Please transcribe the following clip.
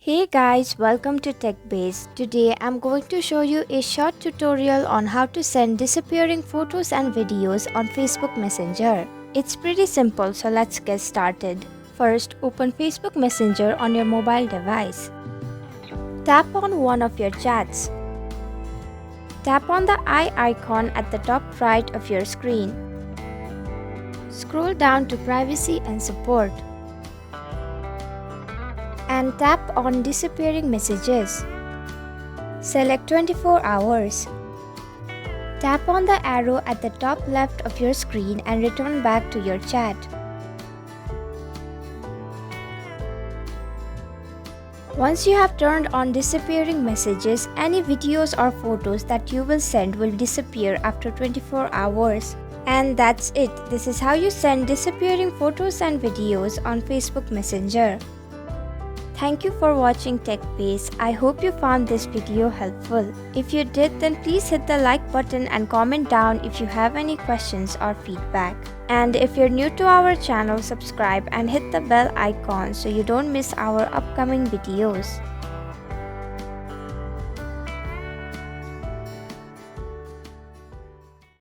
Hey guys, welcome to TechBase. Today I'm going to show you a short tutorial on how to send disappearing photos and videos on Facebook Messenger. It's pretty simple, so let's get started. First, open Facebook Messenger on your mobile device. Tap on one of your chats. Tap on the eye icon at the top right of your screen. Scroll down to Privacy and Support and tap on Disappearing Messages. Select 24 hours. Tap on the arrow at the top left of your screen and return back to your chat. Once you have turned on Disappearing Messages, any videos or photos that you will send will disappear after 24 hours. And that's it. This is how you send disappearing photos and videos on Facebook Messenger. Thank you for watching TechBase. I hope you found this video helpful. If you did, then please hit the like button and comment down if you have any questions or feedback. And if you're new to our channel, subscribe and hit the bell icon so you don't miss our upcoming videos.